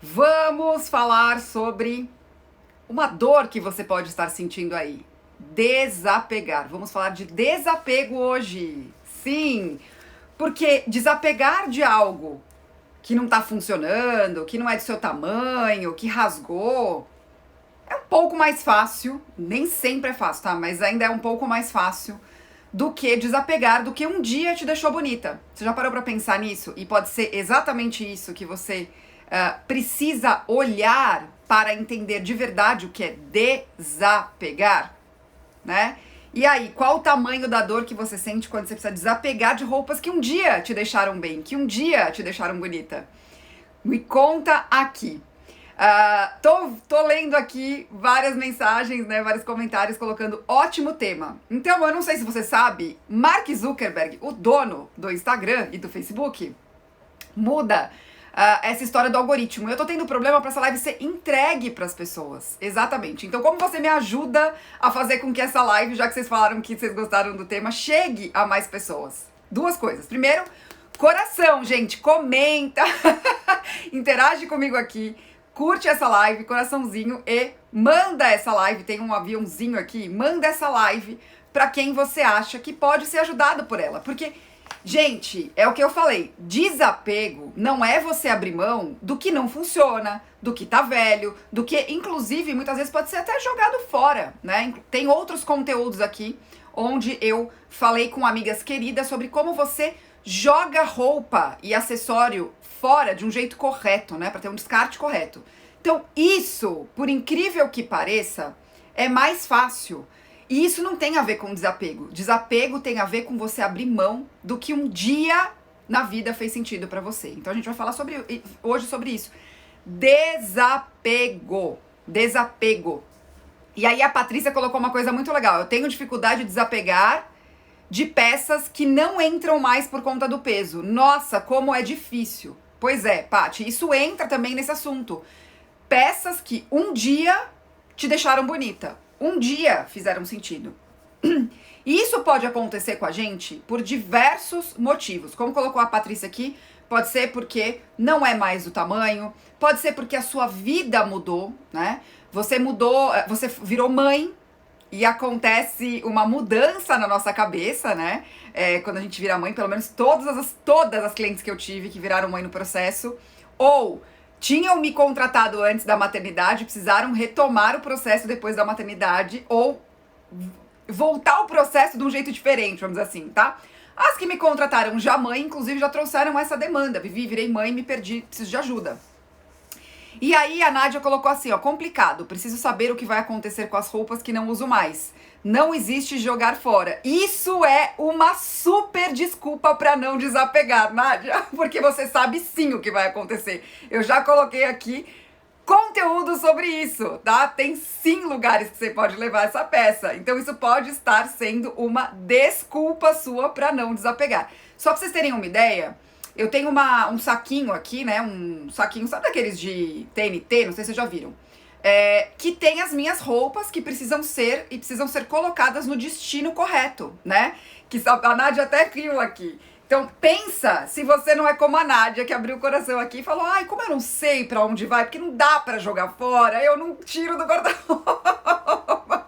Vamos falar sobre uma dor que você pode estar sentindo aí. Desapegar. Vamos falar de desapego hoje. Sim, porque desapegar de algo que não está funcionando, que não é do seu tamanho, que rasgou, é um pouco mais fácil, nem sempre é fácil, tá? Mas ainda é um pouco mais fácil do que desapegar do que um dia te deixou bonita. Você já parou pra pensar nisso? E pode ser exatamente isso que você precisa olhar para entender de verdade o que é desapegar, né? E aí, qual o tamanho da dor que você sente quando você precisa desapegar de roupas que um dia te deixaram bem, que um dia te deixaram bonita? Me conta aqui. Tô lendo aqui várias mensagens, né, vários comentários colocando ótimo tema. Então, eu não sei se você sabe, Mark Zuckerberg, o dono do Instagram e do Facebook, muda essa história do algoritmo. Eu tô tendo problema para essa live ser entregue para as pessoas. Exatamente. Então, como você me ajuda a fazer com que essa live, já que vocês falaram que vocês gostaram do tema, chegue a mais pessoas? Duas coisas. Primeiro, coração, gente, comenta, interage comigo aqui. Curte essa live, coraçãozinho, e manda essa live, tem um aviãozinho aqui, manda essa live pra quem você acha que pode ser ajudado por ela. Porque, gente, é o que eu falei, desapego não é você abrir mão do que não funciona, do que tá velho, do que, inclusive, muitas vezes pode ser até jogado fora, né? Tem outros conteúdos aqui, onde eu falei com amigas queridas sobre como você joga roupa e acessório fora de um jeito correto, né? Para ter um descarte correto. Então, isso, por incrível que pareça, é mais fácil. E isso não tem a ver com desapego. Desapego tem a ver com você abrir mão do que um dia na vida fez sentido para você. Então, a gente vai falar hoje sobre isso. Desapego. Desapego. E aí a Patrícia colocou uma coisa muito legal. Eu tenho dificuldade de desapegar de peças que não entram mais por conta do peso. Nossa, como é difícil. Pois é, Paty, isso entra também nesse assunto. Peças que um dia te deixaram bonita, um dia fizeram sentido. E isso pode acontecer com a gente por diversos motivos. Como colocou a Patrícia aqui, pode ser porque não é mais o tamanho, pode ser porque a sua vida mudou, né? Você mudou, você virou mãe, e acontece uma mudança na nossa cabeça, né? Quando a gente vira mãe, pelo menos todas as clientes que eu tive que viraram mãe no processo, ou tinham me contratado antes da maternidade, precisaram retomar o processo depois da maternidade, ou voltar o processo de um jeito diferente, vamos dizer assim, tá? As que me contrataram já mãe, inclusive, já trouxeram essa demanda. Virei mãe, me perdi, preciso de ajuda. E aí a Nádia colocou assim, ó, complicado, preciso saber o que vai acontecer com as roupas que não uso mais. Não existe jogar fora. Isso é uma super desculpa pra não desapegar, Nádia, porque você sabe sim o que vai acontecer. Eu já coloquei aqui conteúdo sobre isso, tá? Tem sim lugares que você pode levar essa peça. Então isso pode estar sendo uma desculpa sua pra não desapegar. Só pra vocês terem uma ideia, eu tenho um saquinho aqui, né? Um saquinho, sabe daqueles de TNT? Não sei se vocês já viram. Que tem as minhas roupas que precisam ser colocadas no destino correto, né? Que a Nádia até riu aqui. Então pensa se você não é como a Nádia, que abriu o coração aqui e falou: ai, como eu não sei pra onde vai, porque não dá pra jogar fora, eu não tiro do guarda-roupa.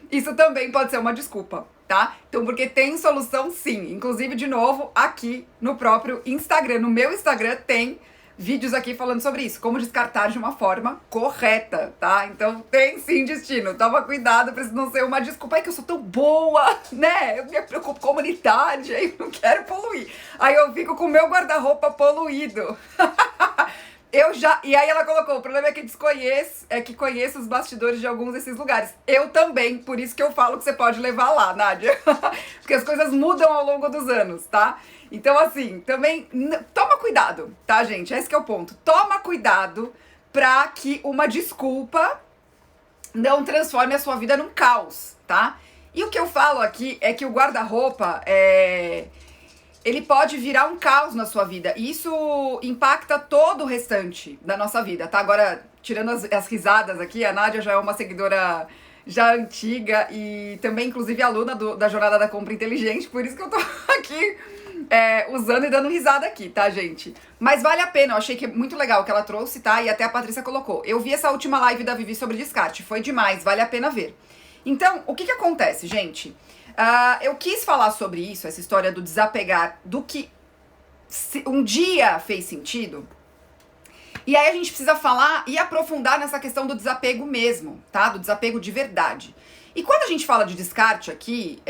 Isso também pode ser uma desculpa, tá? Então, porque tem solução sim. Inclusive, de novo, aqui no próprio Instagram. No meu Instagram tem vídeos aqui falando sobre isso. Como descartar de uma forma correta, tá? Então, tem sim destino. Toma cuidado pra isso não ser uma desculpa. Ai, que eu sou tão boa, né? Eu me preocupo com a comunidade, aí eu não quero poluir. Aí eu fico com o meu guarda-roupa poluído. E aí ela colocou, o problema é que conheço os bastidores de alguns desses lugares. Eu também, por isso que eu falo que você pode levar lá, Nádia. Porque as coisas mudam ao longo dos anos, tá? Então, assim, também, toma cuidado, tá, gente? Esse que é o ponto. Toma cuidado pra que uma desculpa não transforme a sua vida num caos, tá? E o que eu falo aqui é que o guarda-roupa ele pode virar um caos na sua vida. E isso impacta todo o restante da nossa vida, tá? Agora, tirando as risadas aqui, a Nádia já é uma seguidora já antiga e também, inclusive, aluna da Jornada da Compra Inteligente. Por isso que eu tô aqui usando e dando risada aqui, tá, gente? Mas vale a pena, eu achei que é muito legal o que ela trouxe, tá? E até a Patrícia colocou. Eu vi essa última live da Vivi sobre descarte, foi demais, vale a pena ver. Então, o que acontece, gente? Eu quis falar sobre isso, essa história do desapegar, do que um dia fez sentido. E aí a gente precisa falar e aprofundar nessa questão do desapego mesmo, tá? Do desapego de verdade. E quando a gente fala de descarte aqui,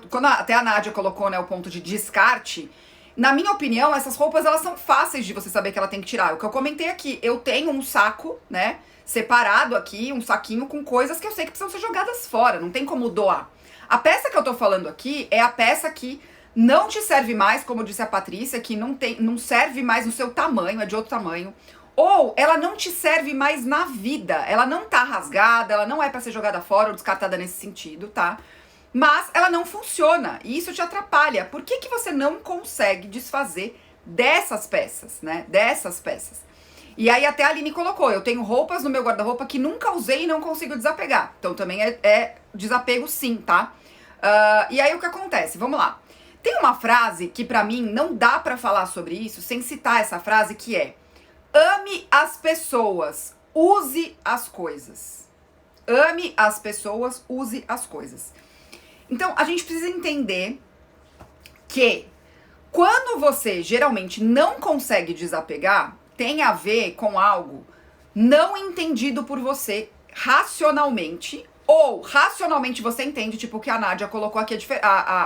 quando até a Nádia colocou, né, o ponto de descarte, na minha opinião, essas roupas, elas são fáceis de você saber que ela tem que tirar. O que eu comentei aqui, eu tenho um saco, né, separado aqui, um saquinho com coisas que eu sei que precisam ser jogadas fora, não tem como doar. A peça que eu tô falando aqui é a peça que não te serve mais, como disse a Patrícia, que não serve mais no seu tamanho, é de outro tamanho. Ou ela não te serve mais na vida, ela não tá rasgada, ela não é pra ser jogada fora ou descartada nesse sentido, tá? Mas ela não funciona e isso te atrapalha. Por que você não consegue desfazer dessas peças, né? Dessas peças. E aí até a Aline colocou, eu tenho roupas no meu guarda-roupa que nunca usei e não consigo desapegar. Então também é desapego sim, tá? E aí o que acontece? Vamos lá. Tem uma frase que pra mim não dá pra falar sobre isso sem citar essa frase, que é: ame as pessoas, use as coisas. Ame as pessoas, use as coisas. Então, a gente precisa entender que quando você geralmente não consegue desapegar, tem a ver com algo não entendido por você racionalmente, ou racionalmente você entende, tipo o que a Nádia colocou aqui,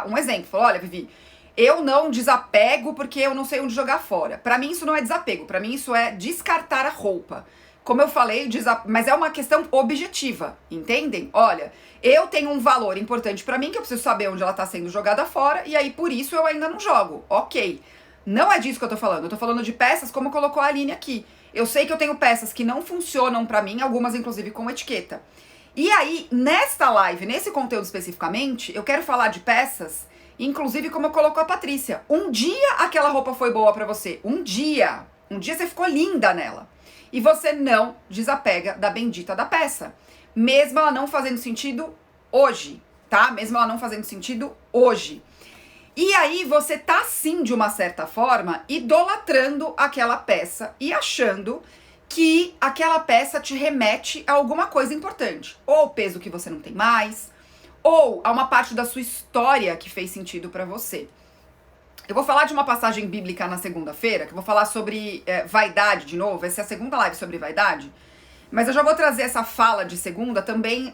um exemplo. Falou, olha, Vivi, eu não desapego porque eu não sei onde jogar fora. Pra mim isso não é desapego, pra mim isso é descartar a roupa. Como eu falei, mas é uma questão objetiva, entendem? Olha, eu tenho um valor importante pra mim, que eu preciso saber onde ela tá sendo jogada fora, e aí por isso eu ainda não jogo. Ok. Não é disso que eu tô falando. Eu tô falando de peças, como colocou a Aline aqui. Eu sei que eu tenho peças que não funcionam pra mim, algumas inclusive com etiqueta. E aí, nesta live, nesse conteúdo especificamente, eu quero falar de peças, inclusive como colocou a Patrícia. Um dia aquela roupa foi boa pra você. Um dia você ficou linda nela. E você não desapega da bendita da peça. Mesmo ela não fazendo sentido hoje, tá? Mesmo ela não fazendo sentido hoje. E aí você tá sim, de uma certa forma, idolatrando aquela peça e achando que aquela peça te remete a alguma coisa importante. Ou o peso que você não tem mais, ou a uma parte da sua história que fez sentido pra você. Eu vou falar de uma passagem bíblica na segunda-feira, que eu vou falar sobre vaidade de novo. Essa é a segunda live sobre vaidade. Mas eu já vou trazer essa fala de segunda também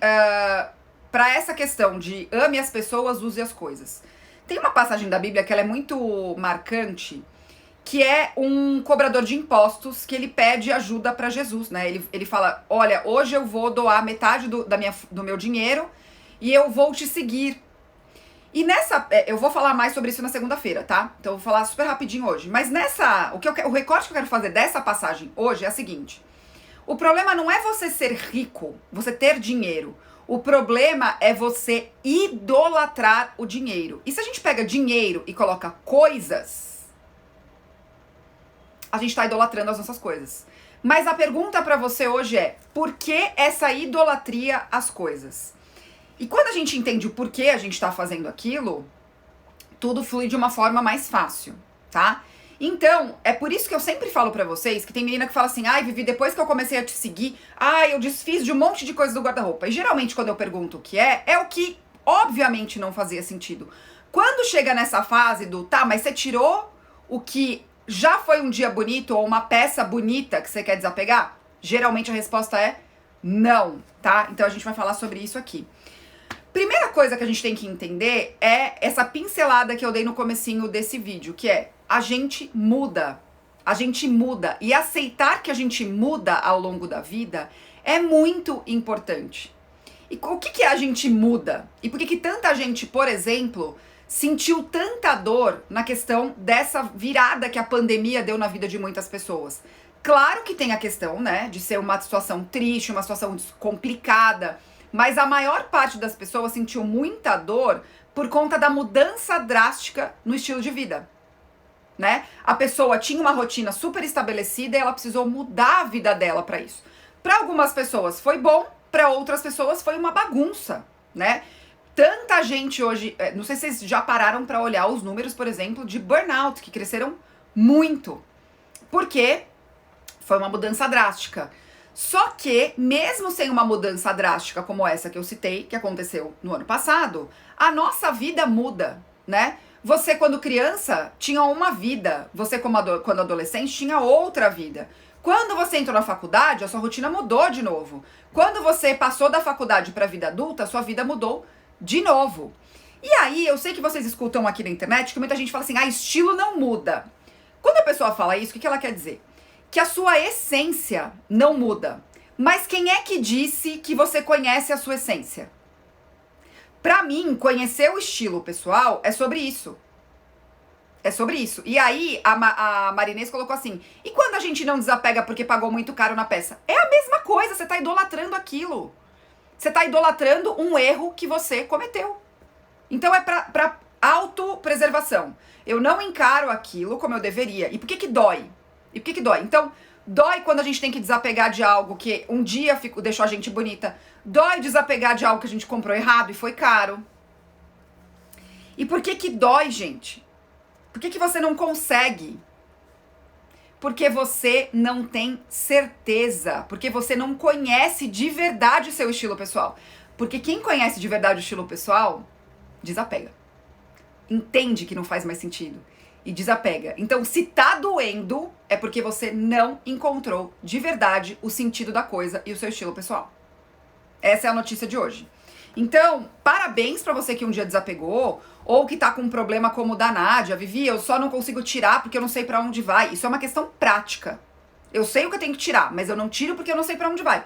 pra essa questão de ame as pessoas, use as coisas. Tem uma passagem da Bíblia que ela é muito marcante, que é um cobrador de impostos que ele pede ajuda pra Jesus, né? Ele fala, olha, hoje eu vou doar metade do meu dinheiro e eu vou te seguir. E eu vou falar mais sobre isso na segunda-feira, tá? Então eu vou falar super rapidinho hoje. Mas o recorte que eu quero fazer dessa passagem hoje é a seguinte. O problema não é você ser rico, você ter dinheiro. O problema é você idolatrar o dinheiro. E se a gente pega dinheiro e coloca coisas, a gente tá idolatrando as nossas coisas. Mas a pergunta pra você hoje é, por que essa idolatria às coisas? E quando a gente entende o porquê a gente tá fazendo aquilo, tudo flui de uma forma mais fácil, tá? Então, é por isso que eu sempre falo pra vocês que tem menina que fala assim, ai, Vivi, depois que eu comecei a te seguir, eu desfiz de um monte de coisa do guarda-roupa. E geralmente quando eu pergunto o que é o que obviamente não fazia sentido. Quando chega nessa fase do, tá, mas você tirou o que já foi um dia bonito ou uma peça bonita que você quer desapegar? Geralmente a resposta é não, tá? Então a gente vai falar sobre isso aqui. Primeira coisa que a gente tem que entender é essa pincelada que eu dei no comecinho desse vídeo, que é a gente muda. A gente muda. E aceitar que a gente muda ao longo da vida é muito importante. E o que a gente muda? E por que tanta gente, por exemplo, sentiu tanta dor na questão dessa virada que a pandemia deu na vida de muitas pessoas? Claro que tem a questão, né, de ser uma situação triste, uma situação complicada, mas a maior parte das pessoas sentiu muita dor por conta da mudança drástica no estilo de vida, né? A pessoa tinha uma rotina super estabelecida e ela precisou mudar a vida dela para isso. Para algumas pessoas foi bom, para outras pessoas foi uma bagunça, né? tanta gente hoje, não sei se vocês já pararam pra olhar os números, por exemplo, de burnout, que cresceram muito. Porque foi uma mudança drástica. Só que, mesmo sem uma mudança drástica como essa que eu citei, que aconteceu no ano passado, a nossa vida muda, né? Você, quando criança, tinha uma vida. Você, quando adolescente, tinha outra vida. Quando você entrou na faculdade, a sua rotina mudou de novo. Quando você passou da faculdade para a vida adulta, a sua vida mudou de novo. E aí, eu sei que vocês escutam aqui na internet que muita gente fala assim, estilo não muda. Quando a pessoa fala isso, o que ela quer dizer? Que a sua essência não muda. Mas quem é que disse que você conhece a sua essência? Pra mim, conhecer o estilo pessoal é sobre isso. É sobre isso. E aí, a Marinês colocou assim, e quando a gente não desapega porque pagou muito caro na peça? É a mesma coisa, você tá idolatrando aquilo. Você tá idolatrando um erro que você cometeu. Então é pra autopreservação. Eu não encaro aquilo como eu deveria. E por que dói? Então, dói quando a gente tem que desapegar de algo que um dia deixou a gente bonita. Dói desapegar de algo que a gente comprou errado e foi caro. E por que dói, gente? Por que você não consegue? Porque você não tem certeza. Porque você não conhece de verdade o seu estilo pessoal. Porque quem conhece de verdade o estilo pessoal, desapega. Entende que não faz mais sentido. E desapega. Então, se tá doendo, é porque você não encontrou de verdade o sentido da coisa e o seu estilo pessoal. Essa é a notícia de hoje. Então, parabéns pra você que um dia desapegou, ou que tá com um problema como o da Nádia. Vivi, eu só não consigo tirar porque eu não sei pra onde vai. Isso é uma questão prática. Eu sei o que eu tenho que tirar, mas eu não tiro porque eu não sei pra onde vai.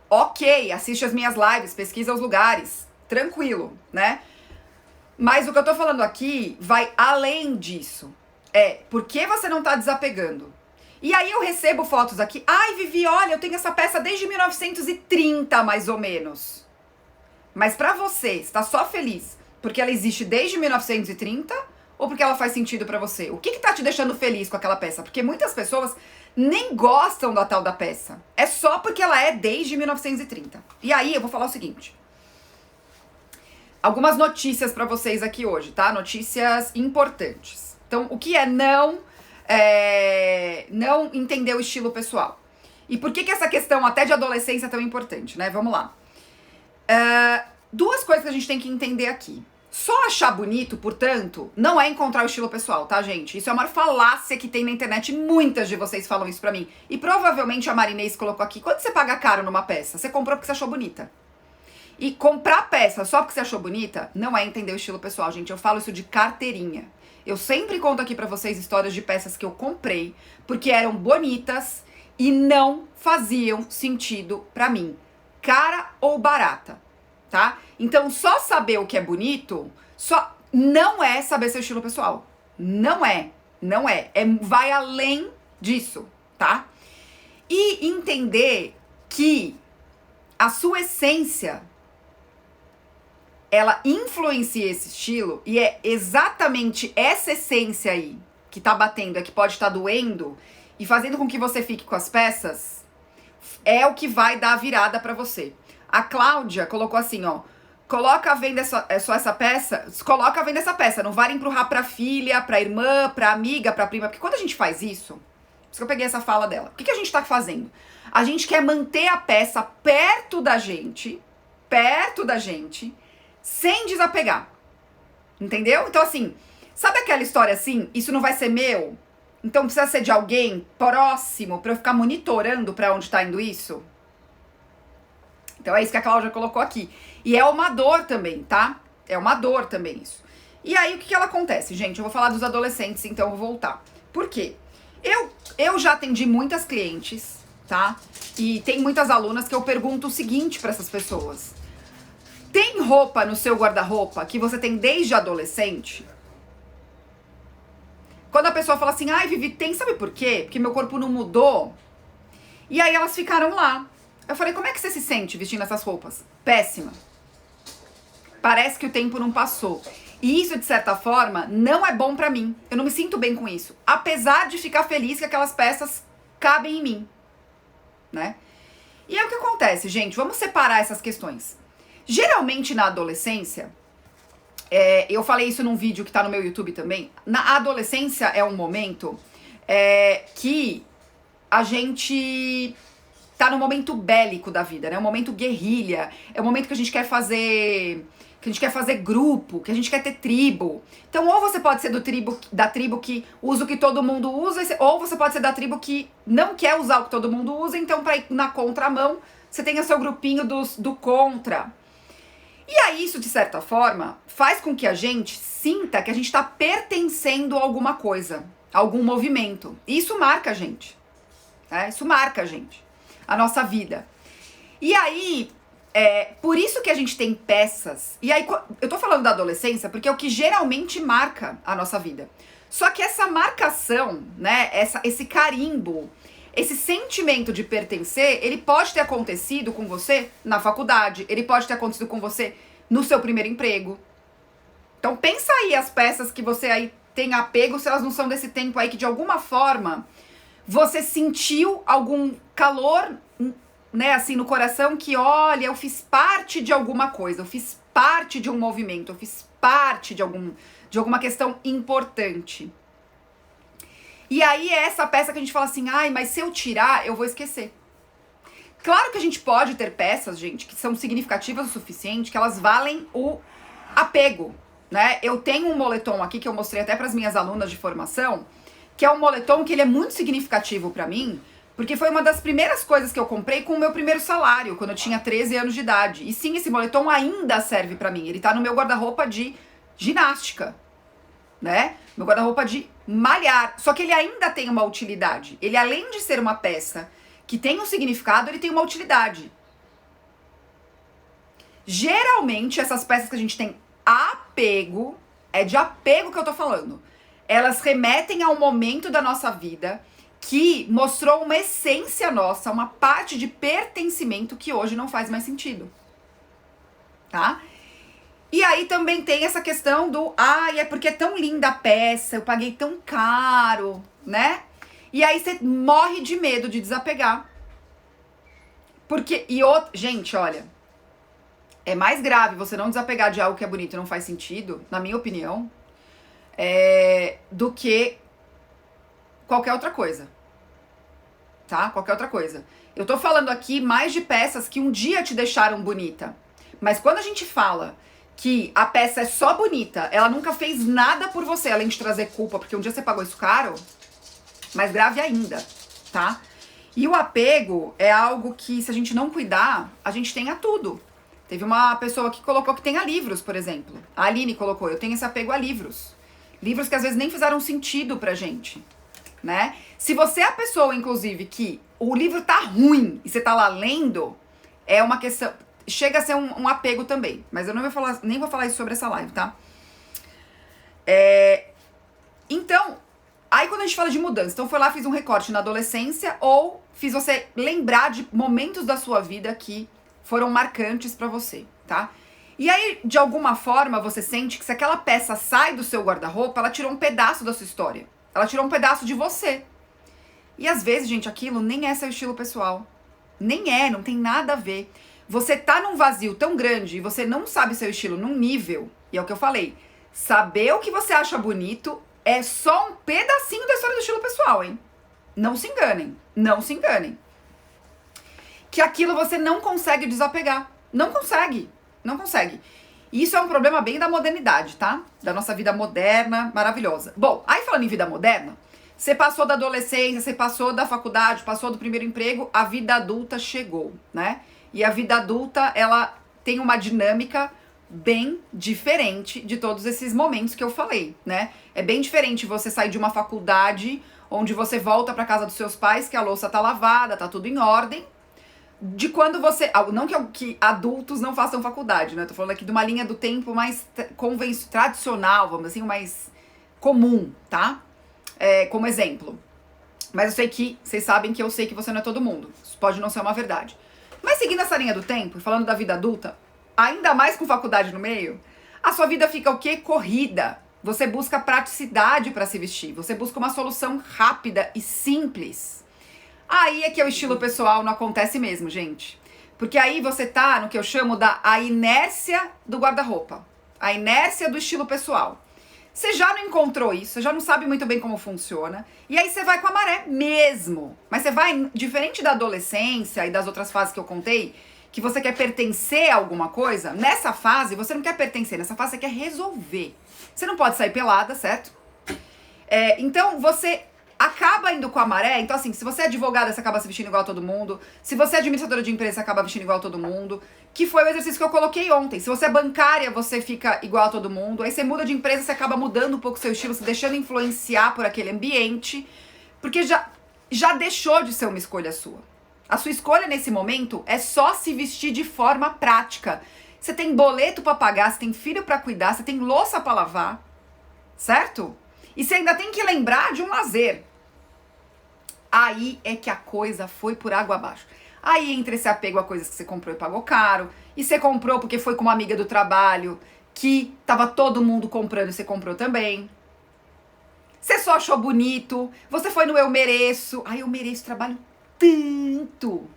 Ok, assiste as minhas lives, pesquisa os lugares. Tranquilo, né? Mas o que eu tô falando aqui vai além disso. Por que você não tá desapegando? E aí eu recebo fotos aqui. Ai, Vivi, olha, eu tenho essa peça desde 1930, mais ou menos. Mas pra você, está só feliz porque ela existe desde 1930 ou porque ela faz sentido pra você? O que tá te deixando feliz com aquela peça? Porque muitas pessoas nem gostam da tal da peça. É só porque ela é desde 1930. E aí eu vou falar o seguinte. Algumas notícias pra vocês aqui hoje, tá? Notícias importantes. Então, o que é não entender o estilo pessoal? E por que essa questão até de adolescência é tão importante, né? Vamos lá. Duas coisas que a gente tem que entender aqui. Só achar bonito, portanto, não é encontrar o estilo pessoal, tá, gente? Isso é uma falácia que tem na internet. Muitas de vocês falam isso pra mim. E provavelmente a Marinês colocou aqui. Quando você paga caro numa peça, você comprou porque você achou bonita. E comprar peça só porque você achou bonita não é entender o estilo pessoal, gente. Eu falo isso de carteirinha. Eu sempre conto aqui pra vocês histórias de peças que eu comprei porque eram bonitas e não faziam sentido pra mim. Cara ou barata, tá? Então, só saber o que é bonito só não é saber seu estilo pessoal. Não é. Vai além disso, tá? E entender que a sua essência, ela influencia esse estilo e é exatamente essa essência aí que tá batendo, que pode estar doendo e fazendo com que você fique com as peças, é o que vai dar a virada pra você. A Cláudia colocou assim, ó, coloca a venda só essa peça, coloca a venda essa peça, não vale empurrar pra filha, pra irmã, pra amiga, pra prima, porque quando a gente faz isso, por isso que eu peguei essa fala dela, o que a gente tá fazendo? A gente quer manter a peça perto da gente, sem desapegar, entendeu? Então assim, sabe aquela história assim, isso não vai ser meu, então precisa ser de alguém próximo pra eu ficar monitorando pra onde tá indo isso? Então é isso que a Cláudia colocou aqui. E é uma dor também, tá? É uma dor também isso. E aí o que ela acontece, gente? Eu vou falar dos adolescentes, então eu vou voltar. Por quê? Eu já atendi muitas clientes, tá? E tem muitas alunas que eu pergunto o seguinte pra essas pessoas. Tem roupa no seu guarda-roupa que você tem desde adolescente? Quando a pessoa fala assim, ai, Vivi, tem, sabe por quê? Porque meu corpo não mudou. E aí elas ficaram lá. Eu falei, como é que você se sente vestindo essas roupas? Péssima. Parece que o tempo não passou. E isso, de certa forma, não é bom pra mim. Eu não me sinto bem com isso. Apesar de ficar feliz que aquelas peças cabem em mim. Né? E aí o que acontece, gente? Vamos separar essas questões. Geralmente na adolescência, Eu falei isso num vídeo que tá no meu YouTube também. Na adolescência é um momento que a gente tá no momento bélico da vida, né? É um momento guerrilha, é um momento que a gente quer fazer grupo, que a gente quer ter tribo. Então, ou você pode ser da tribo que usa o que todo mundo usa, ou você pode ser da tribo que não quer usar o que todo mundo usa, então pra ir na contramão, você tem o seu grupinho do contra. E aí, isso, de certa forma, faz com que a gente sinta que a gente tá pertencendo a alguma coisa, a algum movimento. E isso marca a gente. Isso marca a gente, a nossa vida. E aí, por isso que a gente tem peças. E aí, eu tô falando da adolescência porque é o que geralmente marca a nossa vida. Só que essa marcação, né, esse carimbo, esse sentimento de pertencer, ele pode ter acontecido com você na faculdade, ele pode ter acontecido com você no seu primeiro emprego. Então pensa aí as peças que você aí tem apego, se elas não são desse tempo aí que de alguma forma você sentiu algum calor, né, assim, no coração que, olha, eu fiz parte de alguma coisa, eu fiz parte de um movimento, eu fiz parte de alguma questão importante. E aí é essa peça que a gente fala assim, ai, mas se eu tirar, eu vou esquecer. Claro que a gente pode ter peças, gente, que são significativas o suficiente, que elas valem o apego, né? Eu tenho um moletom aqui que eu mostrei até para as minhas alunas de formação, que é um moletom que ele é muito significativo para mim, porque foi uma das primeiras coisas que eu comprei com o meu primeiro salário, quando eu tinha 13 anos de idade. E sim, esse moletom ainda serve para mim. Ele tá no meu guarda-roupa de ginástica, né? Meu guarda-roupa de malhar. Só que ele ainda tem uma utilidade. Ele, além de ser uma peça que tem um significado, ele tem uma utilidade. Geralmente, essas peças que a gente tem apego, é de apego que eu tô falando. Elas remetem a um momento da nossa vida que mostrou uma essência nossa, uma parte de pertencimento que hoje não faz mais sentido. Tá? E aí também tem essa questão do, é porque é tão linda a peça, eu paguei tão caro, né? E aí você morre de medo de desapegar. Porque, gente, olha, é mais grave você não desapegar de algo que é bonito e não faz sentido, na minha opinião, do que qualquer outra coisa. Tá? Qualquer outra coisa. Eu tô falando aqui mais de peças que um dia te deixaram bonita. Mas quando a gente fala que a peça é só bonita, ela nunca fez nada por você, além de trazer culpa, porque um dia você pagou isso caro, mais grave ainda, tá? E o apego é algo que, se a gente não cuidar, a gente tem a tudo. Teve uma pessoa que colocou que tem a livros, por exemplo. A Aline colocou, eu tenho esse apego a livros. Livros que às vezes nem fizeram sentido pra gente, né? Se você é a pessoa, inclusive, que o livro tá ruim e você tá lá lendo, é uma questão... Chega a ser um apego também. Mas eu não vou falar, nem vou falar isso sobre essa live, tá? Então, aí quando a gente fala de mudança, então foi lá, fiz um recorte na adolescência ou fiz você lembrar de momentos da sua vida que foram marcantes pra você, tá? E aí, de alguma forma, você sente que se aquela peça sai do seu guarda-roupa, ela tirou um pedaço da sua história. Ela tirou um pedaço de você. E às vezes, gente, aquilo nem é seu estilo pessoal. Nem não tem nada a ver. Você tá num vazio tão grande e você não sabe seu estilo num nível, e é o que eu falei, saber o que você acha bonito é só um pedacinho da história do estilo pessoal, hein? Não se enganem, não se enganem. Que aquilo você não consegue desapegar. Não consegue, não consegue. E isso é um problema bem da modernidade, tá? Da nossa vida moderna, maravilhosa. Bom, aí falando em vida moderna, você passou da adolescência, você passou da faculdade, passou do primeiro emprego, a vida adulta chegou, né? E a vida adulta, ela tem uma dinâmica bem diferente de todos esses momentos que eu falei, né? É bem diferente você sair de uma faculdade onde você volta para casa dos seus pais, que a louça tá lavada, tá tudo em ordem, de quando você... Não que adultos não façam faculdade, né? Tô falando aqui de uma linha do tempo mais tradicional, vamos assim, mais comum, tá? Como exemplo. Mas eu sei que... Vocês sabem que eu sei que você não é todo mundo. Isso pode não ser uma verdade. Mas seguindo essa linha do tempo, falando da vida adulta, ainda mais com faculdade no meio, a sua vida fica o quê? Corrida. Você busca praticidade para se vestir. Você busca uma solução rápida e simples. Aí é que o estilo pessoal não acontece mesmo, gente. Porque aí você tá no que eu chamo a inércia do guarda-roupa. A inércia do estilo pessoal. Você já não encontrou isso, você já não sabe muito bem como funciona, e aí você vai com a maré mesmo. Mas você vai, diferente da adolescência e das outras fases que eu contei, que você quer pertencer a alguma coisa, nessa fase você não quer pertencer, nessa fase você quer resolver. Você não pode sair pelada, certo? Então você acaba indo com a maré. Então assim, se você é advogada, você acaba se vestindo igual a todo mundo. Se você é administradora de empresa, você acaba vestindo igual a todo mundo. Que foi o exercício que eu coloquei ontem. Se você é bancária, você fica igual a todo mundo. Aí você muda de empresa, você acaba mudando um pouco o seu estilo, se deixando influenciar por aquele ambiente. Porque já deixou de ser uma escolha sua. A sua escolha nesse momento é só se vestir de forma prática. Você tem boleto pra pagar, você tem filho pra cuidar, você tem louça pra lavar, certo? E você ainda tem que lembrar de um lazer. Aí é que a coisa foi por água abaixo. Aí entra esse apego a coisas que você comprou e pagou caro, e você comprou porque foi com uma amiga do trabalho, que tava todo mundo comprando e você comprou também. Você só achou bonito, você foi no eu mereço. Ai, eu mereço trabalho tanto,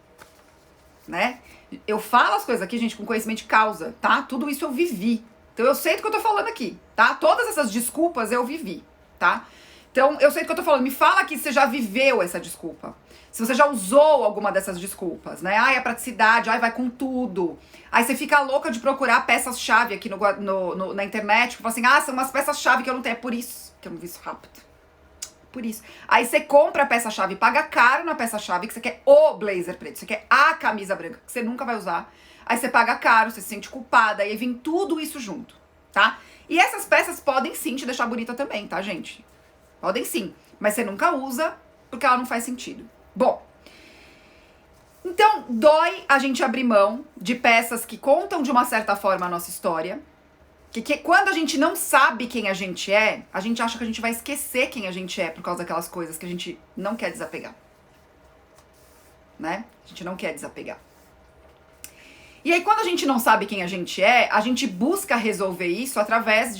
né? Eu falo as coisas aqui, gente, com conhecimento de causa, tá? Tudo isso eu vivi. Então eu sei do que eu tô falando aqui, tá? Todas essas desculpas eu vivi, tá? Então eu sei do que eu tô falando. Me fala aqui se você já viveu essa desculpa. Se você já usou alguma dessas desculpas, né? Ai, a praticidade, ai, vai com tudo. Aí você fica louca de procurar peças-chave aqui na internet, que fala assim, são umas peças-chave que eu não tenho. É por isso que eu não vi isso rápido. Por isso. Aí você compra a peça-chave, paga caro na peça-chave, que você quer o blazer preto, você quer a camisa branca, que você nunca vai usar. Aí você paga caro, você se sente culpada, aí vem tudo isso junto, tá? E essas peças podem sim te deixar bonita também, tá, gente? Podem sim, mas você nunca usa porque ela não faz sentido. Bom, então dói a gente abrir mão de peças que contam de uma certa forma a nossa história. Que quando a gente não sabe quem a gente acha que a gente vai esquecer quem a gente é por causa daquelas coisas que a gente não quer desapegar. Né? A gente não quer desapegar. E aí quando a gente não sabe quem a gente busca resolver isso através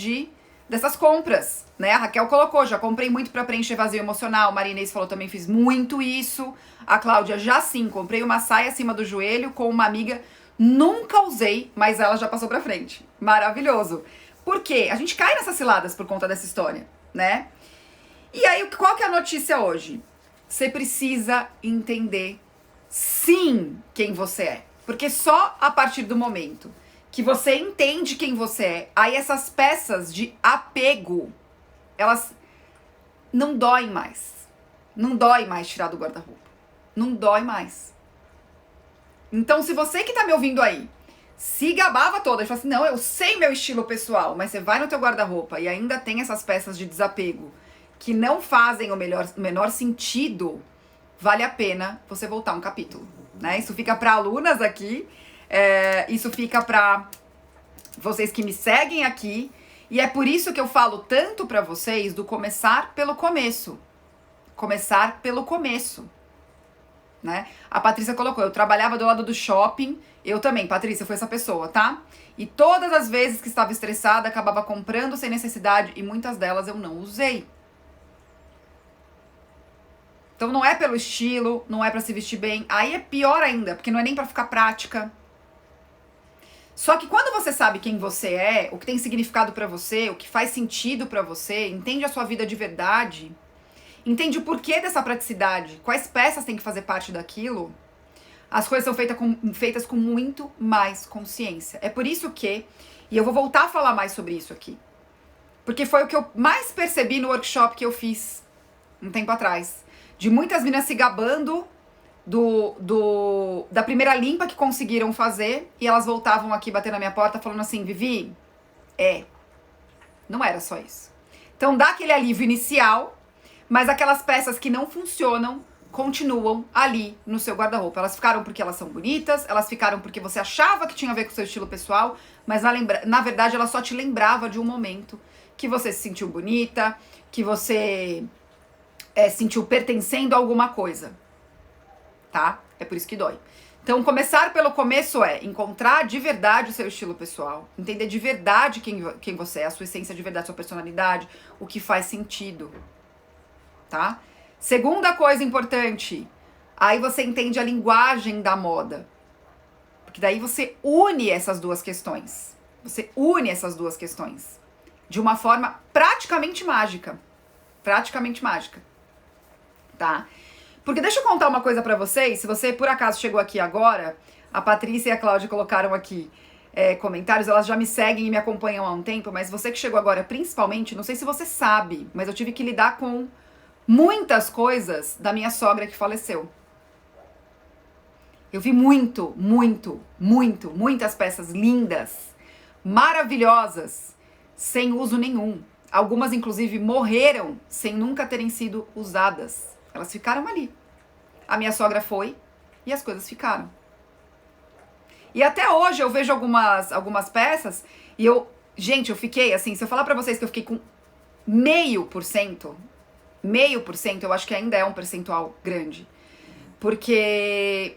dessas compras, né? A Raquel colocou, já comprei muito pra preencher vazio emocional. A Maria Inês falou também, fiz muito isso. A Cláudia, já sim, comprei uma saia acima do joelho com uma amiga. Nunca usei, mas ela já passou pra frente. Maravilhoso. Por quê? A gente cai nessas ciladas por conta dessa história, né? E aí, qual que é a notícia hoje? Você precisa entender, sim, quem você é. Porque só a partir do momento que você entende quem você é, aí essas peças de apego, elas não doem mais. Não dói mais tirar do guarda-roupa. Não dói mais. Então, se você que tá me ouvindo aí se gabava toda e fala assim, não, eu sei meu estilo pessoal, mas você vai no teu guarda-roupa e ainda tem essas peças de desapego que não fazem o menor sentido, vale a pena você voltar um capítulo, né? Isso fica para alunas aqui, isso fica para vocês que me seguem aqui, e é por isso que eu falo tanto para vocês do começar pelo começo. Começar pelo começo. Né? A Patrícia colocou, eu trabalhava do lado do shopping, eu também, Patrícia, fui essa pessoa, tá? E todas as vezes que estava estressada, acabava comprando sem necessidade e muitas delas eu não usei. Então não é pelo estilo, não é pra se vestir bem, aí é pior ainda, porque não é nem pra ficar prática. Só que quando você sabe quem você é, o que tem significado pra você, o que faz sentido pra você, entende a sua vida de verdade, entende o porquê dessa praticidade, quais peças tem que fazer parte daquilo, as coisas são feitas com muito mais consciência. É por isso que, e eu vou voltar a falar mais sobre isso aqui, porque foi o que eu mais percebi no workshop que eu fiz um tempo atrás, de muitas meninas se gabando da primeira limpa que conseguiram fazer, e elas voltavam aqui bater na minha porta falando assim, Vivi, não era só isso. Então dá aquele alívio inicial, mas aquelas peças que não funcionam continuam ali no seu guarda-roupa. Elas ficaram porque elas são bonitas, elas ficaram porque você achava que tinha a ver com o seu estilo pessoal, mas na verdade ela só te lembrava de um momento que você se sentiu bonita, que você sentiu pertencendo a alguma coisa, tá? É por isso que dói. Então, começar pelo começo é encontrar de verdade o seu estilo pessoal, entender de verdade quem você é, a sua essência de verdade, a sua personalidade, o que faz sentido. Tá? Segunda coisa importante, aí você entende a linguagem da moda. Porque daí você une essas duas questões. Você une essas duas questões de uma forma praticamente mágica. Praticamente mágica. Tá? Porque deixa eu contar uma coisa pra vocês. Se você por acaso chegou aqui agora, a Patrícia e a Cláudia colocaram aqui comentários. Elas já me seguem e me acompanham há um tempo, mas você que chegou agora principalmente, não sei se você sabe, mas eu tive que lidar com muitas coisas da minha sogra que faleceu. Eu vi muitas peças lindas, maravilhosas, sem uso nenhum. Algumas, inclusive, morreram sem nunca terem sido usadas. Elas ficaram ali. A minha sogra foi e as coisas ficaram. E até hoje eu vejo algumas peças e gente, eu fiquei assim, se eu falar pra vocês que eu fiquei com 0,5%, eu acho que ainda é um percentual grande. Porque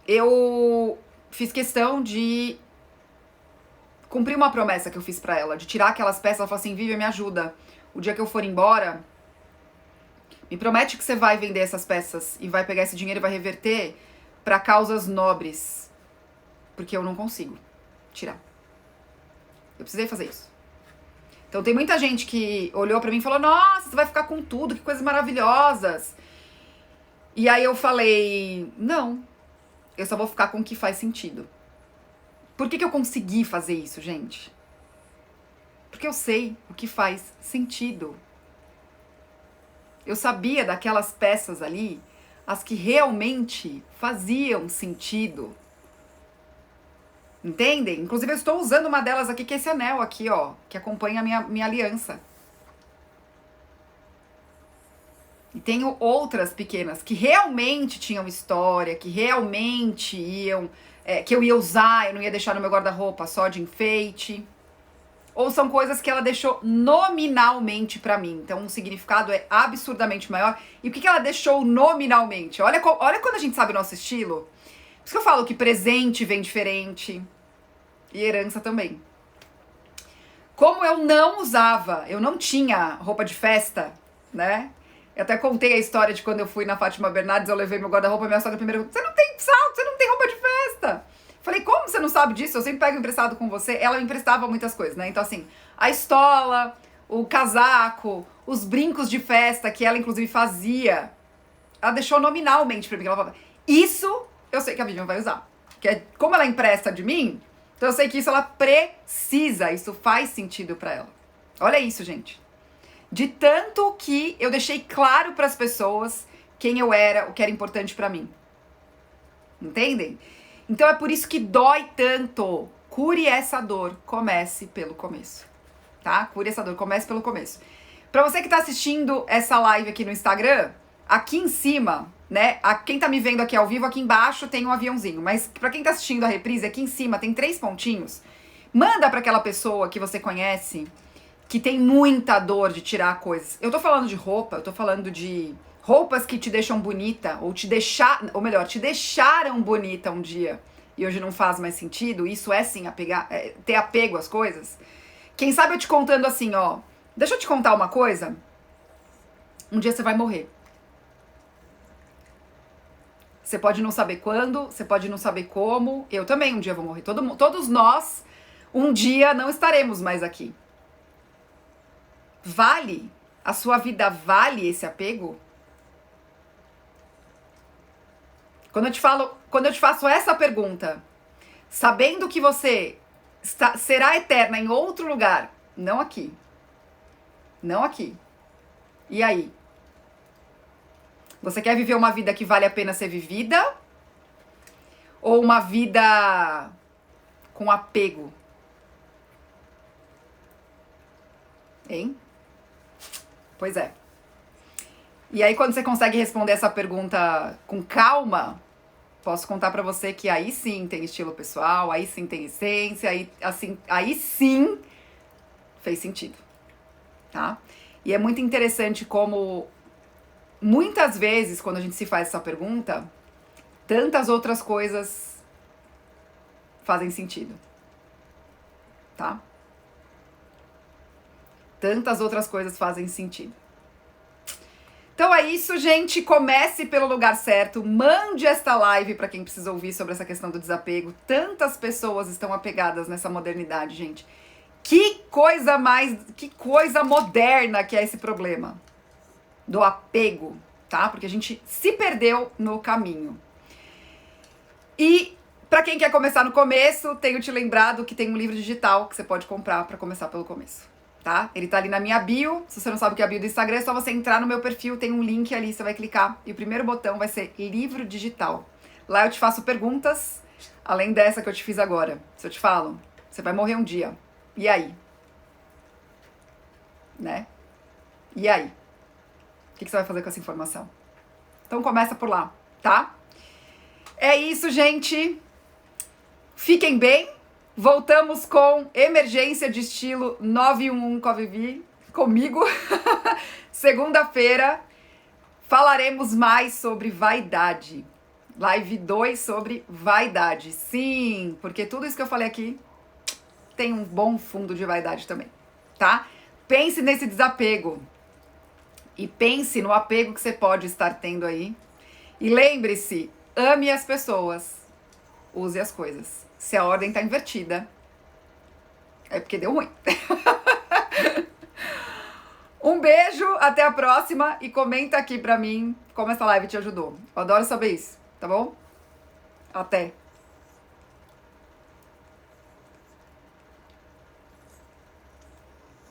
eu fiz questão de cumprir uma promessa que eu fiz pra ela, de tirar aquelas peças. Ela falou assim, Vivian, me ajuda. O dia que eu for embora, me promete que você vai vender essas peças e vai pegar esse dinheiro e vai reverter pra causas nobres. Porque eu não consigo tirar. Eu precisei fazer isso. Então tem muita gente que olhou pra mim e falou, nossa, você vai ficar com tudo, que coisas maravilhosas. E aí eu falei, não, eu só vou ficar com o que faz sentido. Por que eu consegui fazer isso, gente? Porque eu sei o que faz sentido. Eu sabia daquelas peças ali, as que realmente faziam sentido. Entendem? Inclusive eu estou usando uma delas aqui, que é esse anel aqui, ó, que acompanha a minha aliança. E tenho outras pequenas que realmente tinham história, que realmente iam, que eu ia usar, eu não ia deixar no meu guarda-roupa só de enfeite. Ou são coisas que ela deixou nominalmente pra mim. Então o significado é absurdamente maior. E o que ela deixou nominalmente? Olha quando a gente sabe o nosso estilo. Por isso que eu falo que presente vem diferente. E herança também. Como eu não usava, eu não tinha roupa de festa, né? Eu até contei a história de quando eu fui na Fátima Bernardes, eu levei meu guarda-roupa, minha sogra primeiro, você não tem salto, você não tem roupa de festa. Falei, como você não sabe disso? Eu sempre pego emprestado com você. Ela me emprestava muitas coisas, né? Então, assim, a estola, o casaco, os brincos de festa que ela, inclusive, fazia. Ela deixou nominalmente pra mim. Ela falava, isso eu sei que a Vivian vai usar. Porque como ela empresta de mim, então eu sei que isso ela precisa. Isso faz sentido pra ela. Olha isso, gente. De tanto que eu deixei claro pras pessoas quem eu era, o que era importante pra mim. Entendem? Então é por isso que dói tanto. Cure essa dor, comece pelo começo, tá? Cure essa dor, comece pelo começo. Pra você que tá assistindo essa live aqui no Instagram, aqui em cima, né? Quem tá me vendo aqui ao vivo, aqui embaixo tem um aviãozinho. Mas pra quem tá assistindo a reprise, aqui em cima tem 3 pontinhos. Manda pra aquela pessoa que você conhece, que tem muita dor de tirar coisas. Eu tô falando de roupa, eu tô falando de roupas que te deixam bonita, ou te deixaram bonita um dia e hoje não faz mais sentido. Isso é sim ter apego às coisas. Quem sabe eu te contando assim, ó, deixa eu te contar uma coisa. Um dia você vai morrer. Você pode não saber quando, você pode não saber como. Eu também um dia vou morrer. Todos nós um dia não estaremos mais aqui. Vale? A sua vida vale esse apego? Quando eu te faço essa pergunta, sabendo que você será eterna em outro lugar, não aqui. Não aqui. E aí? Você quer viver uma vida que vale a pena ser vivida? Ou uma vida com apego? Hein? Pois é. E aí, quando você consegue responder essa pergunta com calma, posso contar pra você que aí sim tem estilo pessoal, aí sim tem essência, aí sim fez sentido, tá? E é muito interessante como muitas vezes, quando a gente se faz essa pergunta, tantas outras coisas fazem sentido, tá? Tantas outras coisas fazem sentido. Então é isso, gente. Comece pelo lugar certo. Mande esta live para quem precisa ouvir sobre essa questão do desapego. Tantas pessoas estão apegadas nessa modernidade, gente. Que coisa moderna que é esse problema do apego, tá? Porque a gente se perdeu no caminho. E para quem quer começar no começo, tenho te lembrado que tem um livro digital que você pode comprar para começar pelo começo, tá? Ele tá ali na minha bio. Se você não sabe o que é a bio do Instagram, é só você entrar no meu perfil, tem um link ali, você vai clicar e o primeiro botão vai ser livro digital. Lá eu te faço perguntas, além dessa que eu te fiz agora. Se eu te falo, você vai morrer um dia. E aí? Né? E aí? O que você vai fazer com essa informação? Então começa por lá, tá? É isso, gente. Fiquem bem. Voltamos com Emergência de Estilo 911 com a Vivi, comigo. Segunda-feira falaremos mais sobre vaidade. Live 2 sobre vaidade. Sim, porque tudo isso que eu falei aqui tem um bom fundo de vaidade também, tá? Pense nesse desapego. E pense no apego que você pode estar tendo aí. E lembre-se, ame as pessoas, use as coisas. Se a ordem tá invertida, é porque deu ruim. Um beijo, até a próxima e comenta aqui pra mim como essa live te ajudou. Eu adoro saber isso, tá bom? Até!